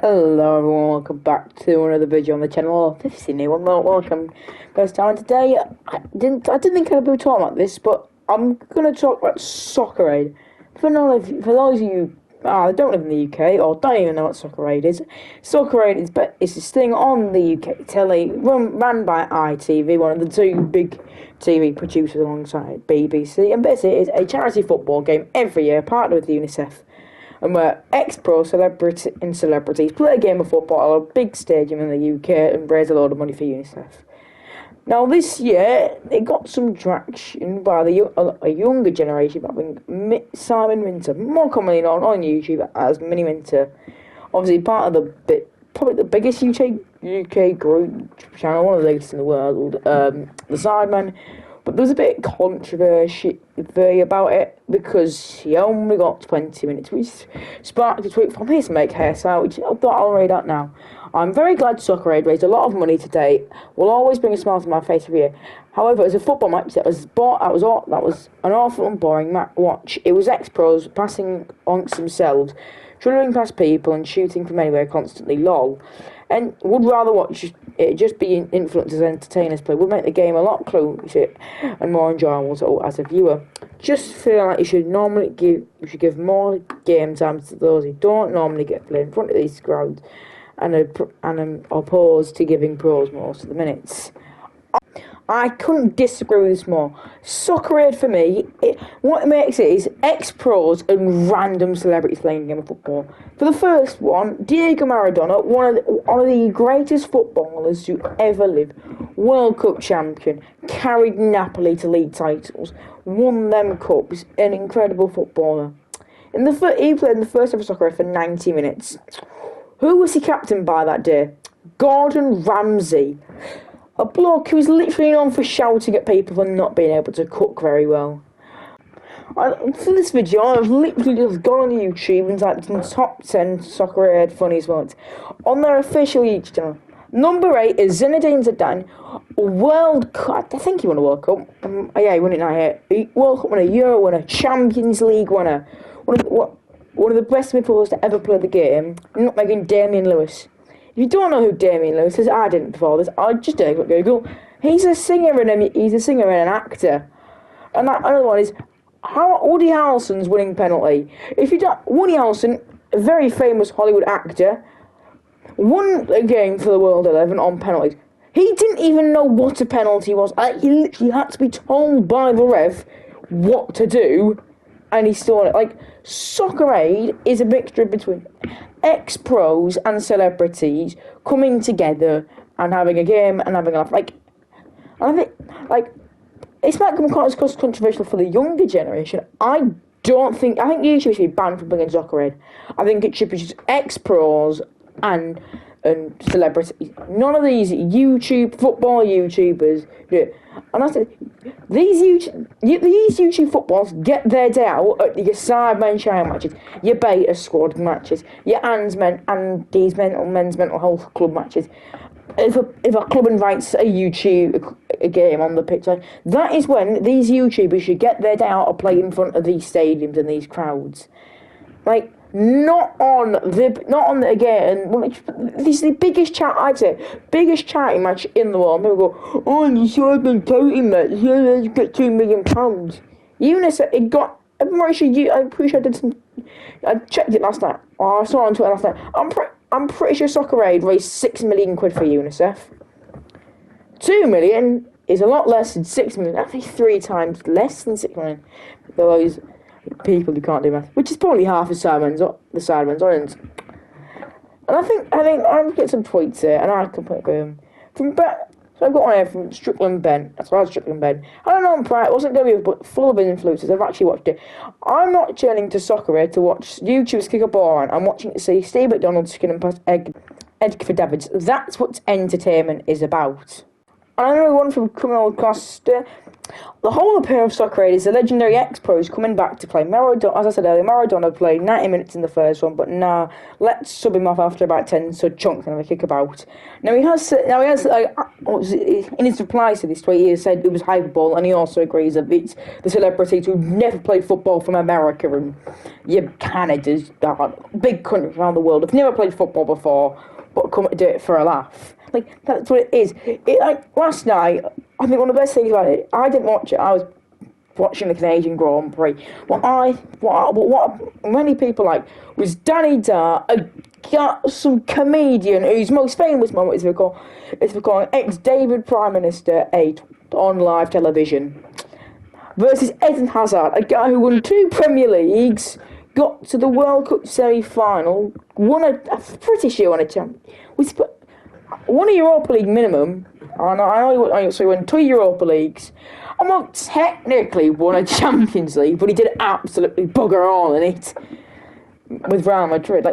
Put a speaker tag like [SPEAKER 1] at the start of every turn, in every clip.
[SPEAKER 1] Hello everyone, welcome back to another video on the channel. If it's a new one, welcome. First time today. I didn't think I'd be talking about this, but I'm gonna talk about Soccer Aid. For those of you that don't live in the UK or don't even know what Soccer Aid is, Soccer Aid is this thing on the UK telly ran by ITV, one of the two big TV producers alongside BBC, and basically it's a charity football game every year, partnered with UNICEF, and where ex-pro celebrities play a game of football at a big stadium in the UK and raise a load of money for UNICEF. Now this year, it got some traction by a younger generation, by Simon Minter, more commonly known on YouTube as Mini Minter. Obviously part of probably the biggest UK group channel, one of the biggest in the world, the Sidemen. But there was a bit of controversy about it because he only got 20 minutes, which sparked a tweet from his mate KSI, which I thought I'll read out now. I'm very glad Soccer Aid raised a lot of money today. Will always bring a smile to my face every year. However, as a football match that was an awful and boring watch. It was ex-pros passing on themselves, dribbling past people and shooting from anywhere constantly, lol. And would rather watch it just be influencers, entertainers play. Would make the game a lot closer and more enjoyable as a viewer. Just feel like you should give more game time to those who don't normally get played in front of these crowds, and opposed to giving pros most of the minutes. I couldn't disagree with this more. Soccer Aid for me, what it makes it is ex-pros and random celebrities playing a game of football. For the first one, Diego Maradona, one of the greatest footballers to ever live, World Cup champion, carried Napoli to league titles, won them cups, an incredible footballer. He played in the first ever Soccer Aid for 90 minutes. Who was he captained by that day? Gordon Ramsay. A bloke who was literally known for shouting at people and not being able to cook very well. For this video, I've literally just gone on YouTube and typed in top 10 Soccer Aid funniest moments on their official YouTube channel. Number 8 is Zinedine Zidane, World Cup. I think he won a World Cup. Yeah, he won it in 98. World Cup winner, Euro winner, Champions League winner. One of the best midfielders to ever play the game. Not making Damian Lewis. If you don't know who Damian Lewis is, I didn't before this. I just did it Google. He's a singer and an actor. And that another one is Woody Harrelson's winning penalty. If you don't, Woody Harrelson, a very famous Hollywood actor, won a game for the World 11 on penalties. He didn't even know what a penalty was. He literally had to be told by the ref what to do, and he still won it. Like, Soccer Aid is a mixture between ex-pros and celebrities coming together and having a game and having a laugh. It's not come quite as controversial for the younger generation. I think YouTube should be banned from bringing Soccer Aid. I think it should be just ex-pros and celebrities. None of these football YouTubers do it. And I said, these YouTube footballers get their day out at your Sidemen Shine matches, your Beta Squad matches, your Andy's men's mental health club matches. If a club invites a game on the pitch, that is when these YouTubers should get their day out of play in front of these stadiums and these crowds. Like, not on the again. This is the biggest charity match in the world. People go, oh, you saw the charity match. You get £2 million. UNICEF, it got. I'm pretty sure I did some. I checked it last night. Oh, I saw it on Twitter last night. I'm pretty sure Soccer Aid raised £6 million for UNICEF. 2 million is a lot less than 6 million. Actually, 3 times less than 6 million. Those people who can't do math, which is probably half the Sidemen's audience. And I think I'm getting some tweets here, and I can put them so I've got one here from Strickland Ben. That's why I was Strickland Ben. I don't know, I'm proud. It wasn't going to be full of influencers. I've actually watched it. I'm not turning to Soccer Aid to watch YouTubers kick a ball around. I'm watching to see Steve McDonald skinning past Edgar Davids. That's what entertainment is about. And I know one from Criminal Costa. The whole appeal of Soccer Aid is the legendary ex-pros coming back to play. Maradona, as I said earlier, Maradona played 90 minutes in the first one, but nah, let's sub him off after about 10 so chunks and have a kick about. Now he has in his replies to this tweet, he has said it was hyperbole, and he also agrees that it's the celebrities who've never played football from America and Canada's big countries around the world have never played football before, but come to do it for a laugh. Like, that's what it is. Last night, I think one of the best things about it, I didn't watch it, I was watching the Canadian Grand Prix. What many people like was Danny Dart, some comedian whose most famous moment is for calling ex-David Prime Minister on live television, versus Eden Hazard, a guy who won 2 Premier Leagues, got to the World Cup semi-final, I'm pretty sure won a champion, won a Europa League minimum. So he won 2 Europa Leagues. And well, technically won a Champions League, but he did absolutely bugger all in it with Real Madrid.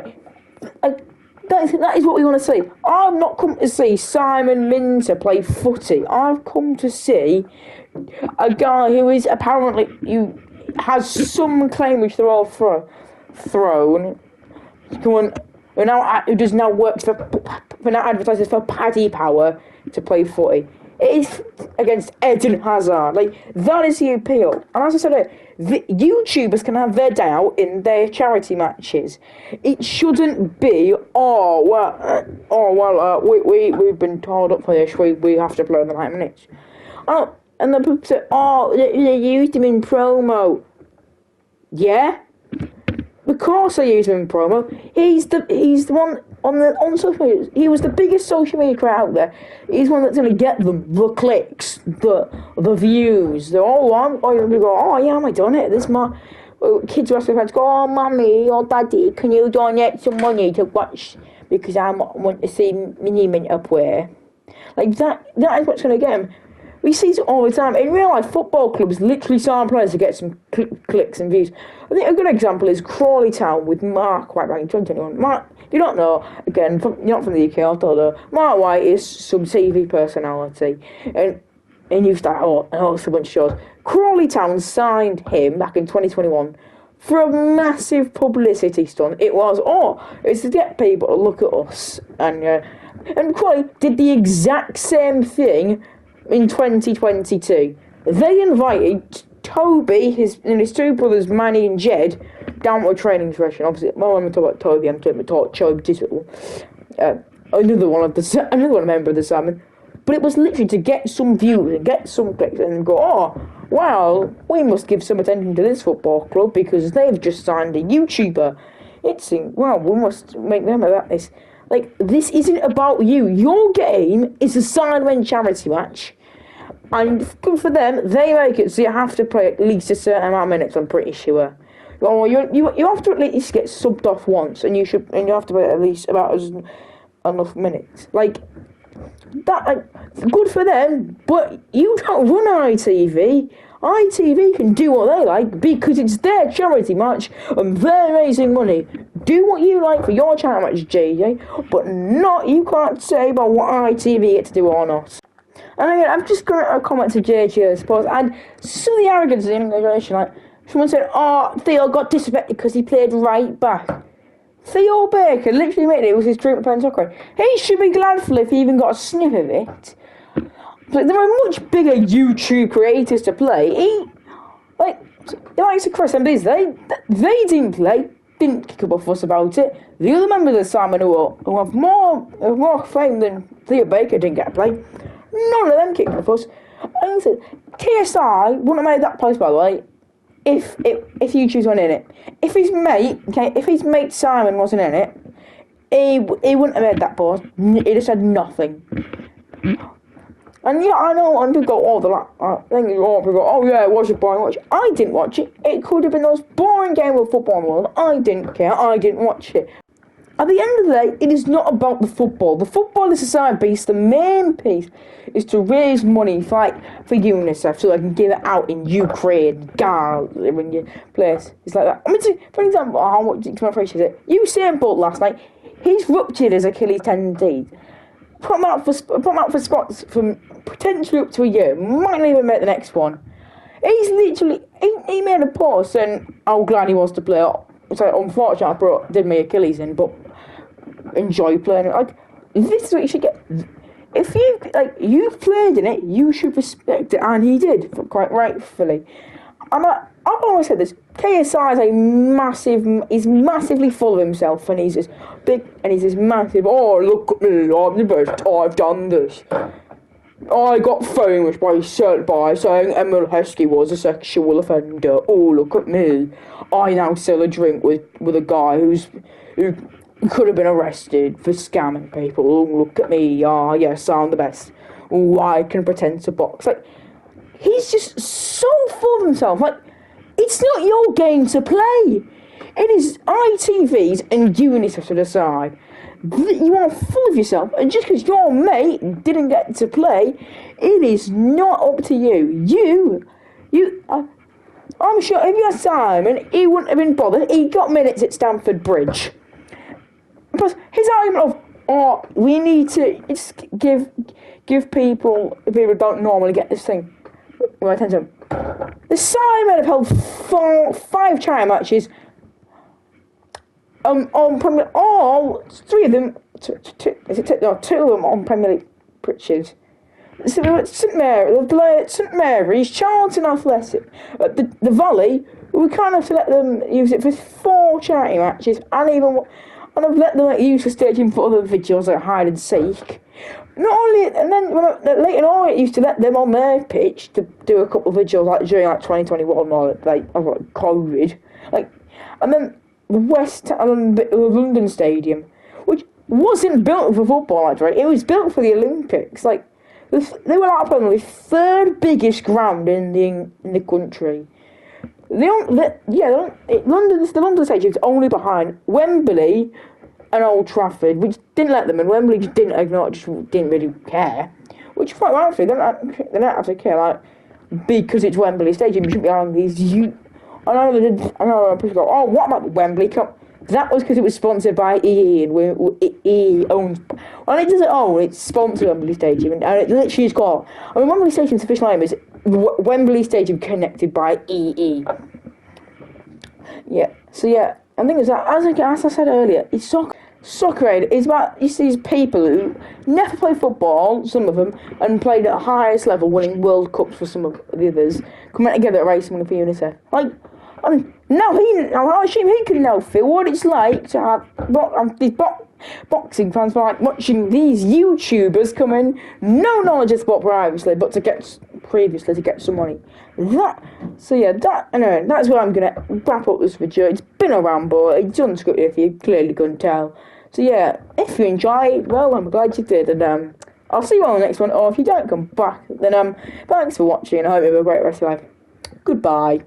[SPEAKER 1] That is what we want to see. I've not come to see Simon Minter play footy. I've come to see a guy who is apparently has some claim which they're all thrown. Who does now work for now advertises for Paddy Power to play footy. It is against Eden Hazard. That is the appeal. And as I said, the YouTubers can have their day out in their charity matches. It shouldn't be, we've been told up for this, we have to play in the 9 minutes. And the people say, they used him in promo. Yeah? Of course I use him in promo. He's the one on social media. He was the biggest social media creator out there. He's one that's gonna get them the clicks, the views. They're all on. They go, yeah, I done it. This my kids who ask their parents, go, mummy or daddy, can you donate some money to watch because I want to see Mini Mint up where. That is what's gonna get him. We see it all the time. In real life, football clubs literally sign players to get some clicks and views. I think a good example is Crawley Town with Mark White back in 2021. Mark, if you don't know, again, you're not from the UK, I'll tell you, Mark White is some TV personality. And you've started, a bunch of shows. Crawley Town signed him back in 2021 for a massive publicity stunt. It's to get people to look at us. And Crawley did the exact same thing in 2022. They invited Toby, his 2 brothers, Manny and Jed, down to a training session. Obviously, when I talk about Toby, I'm talking about Toby Tittle, another member of the Simon. But it was literally to get some views and get some clicks and go, we must give some attention to this football club because they've just signed a YouTuber. We must make them about this. This isn't about you. Your game is a sign-win charity match. And good for them, they make it so you have to play at least a certain amount of minutes, I'm pretty sure. You have to at least get subbed off once, and you have to play at least about enough minutes. Good for them, but you don't run ITV. ITV can do what they like because it's their charity match and they're raising money. Do what you like for your charity match, JJ, but you can't say about what ITV get to do or not. And again, I've just got a comment to JJ, I suppose, and some of the arrogance in the generation, someone said, Theo got disrespected because he played right back. Theo Baker literally made it was his dream of playing soccer. He should be glad for if he even got a sniff of it. But there are much bigger YouTube creators to play. The likes of Chris and Biz, they didn't play, didn't kick up a fuss about it. The other members of Simon who have more fame than Theo Baker didn't get to play. None of them kicked up a fuss. And KSI wouldn't have made that post, by the way, if YouTube's weren't in it. If his mate Simon wasn't in it, he wouldn't have made that post. He'd have said nothing. And I know, and people go, watch it, boring, watch it. I didn't watch it. It could have been the most boring game of football in the world. I didn't care. I didn't watch it. At the end of the day, it is not about the football. The football is a side piece. The main piece is to raise money for UNICEF so they can give it out in Ukraine, Gaza, when you place. It's like that. For example, how much to my phrase is it? Usain Bolt last night, he's ruptured his Achilles tendon. put him out for spots from potentially up to a year. Might not even make the next one. He's literally he made a post saying how glad he was to play. So unfortunately, I did my Achilles in, but enjoy playing it. Like, this is what you should get. If you've played in it, you should respect it, and he did, quite rightfully. I've always said this. KSI is he's massively full of himself, and he's this big, and he's this massive. Oh, look at me! I'm the best. I've done this. I got famous by saying Emil Heskey was a sexual offender. Oh, look at me! I now sell a drink with a guy who could have been arrested for scamming people. Oh, look at me! Ah, yes, I'm the best. Oh, I can pretend to box. Like, he's just so full of himself. Like, it's not your game to play. It is ITV's and UNICEF to decide. You are full of yourself, and just because your mate didn't get to play, it is not up to you. I'm sure if you had Simon, he wouldn't have been bothered. He got minutes at Stamford Bridge. Plus, his argument of, we need to just give people who don't normally get this thing. Well, attention. The Simon have held 5 charity matches. On Premier, three of them, two of them on Premier League pitches. So we were at St Mary's, Charlton Athletic, at the Valley. We kind of have to let them use it for 4 charity matches, and I've let them use the stadium for other videos like hide and seek. Not only, and then later on, I used to let them on their pitch to do a couple of videos like during 2021 or COVID, and then the London Stadium, which wasn't built for football, right? It was built for the Olympics. Like, they were on the 3rd biggest ground in the country. The London Stadium is only behind Wembley and Old Trafford, which didn't let them, and Wembley just didn't really care. Which, quite rightfully, they don't have to care, like, because it's Wembley Stadium, you shouldn't be having these. I know people go, oh, what about the Wembley Cup? That was because it was sponsored by EE, and EE owns. Well, it doesn't own, it's sponsored Wembley Stadium, and it literally is called. Wembley Stadium's official name is Wembley Stadium connected by EE. Yeah, so yeah, I think it's that. As I said earlier, it's Soccer Aid is about these people who never play football, some of them, and played at the highest level, winning World Cups for some of the others, coming together to raise money for UNICEF. I assume he can now feel what it's like to have these boxing fans watching these YouTubers come in, no knowledge of sport previously, but to get some money. That's where I'm gonna wrap up this video. It's been a ramble. It's unscripted, if you clearly couldn't tell. So yeah, if you enjoyed, well, I'm glad you did, and I'll see you on the next one. Or if you don't come back, then thanks for watching, and I hope you have a great rest of your life. Goodbye.